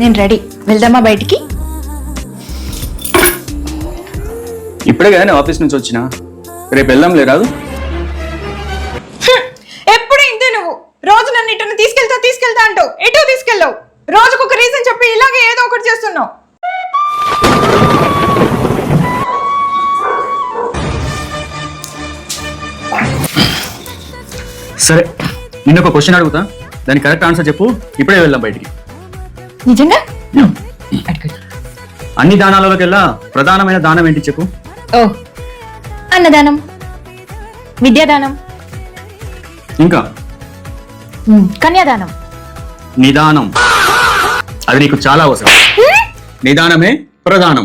నేను రెడీ, వెళ్దామా బయటికి? ఇప్పుడే కదా నేను ఆఫీస్ నుంచి వచ్చినా, రేపు వెళ్దాంలే రాదు? ఎప్పుడు ఇంతే నువ్వు. రోజు నన్ను ఇటు తీసుకెళ్తా అంటావు, ఎటు తీసుకెళ్ళావు? రోజుకు ఒక రీజన్ చెప్పి ఇలాగే ఏదో ఒకటి చేస్తున్నావు. సరే, నిన్న ఒక క్వశ్చన్ అడుగుతా, దానికి కరెక్ట్ ఆన్సర్ చెప్పు. ఇప్పుడే వెళ్దాం బయటికి. నిజంగా? అన్ని దానాలలోకెల్లా ప్రధానమైన దానం ఏంటి చెప్పు? ఓ, అన్నదానం, విద్యాదానం, ఇంకా కన్యాదానం. నిదానం. అది నీకు చాలా అవసరం. నిదానమే ప్రధానం.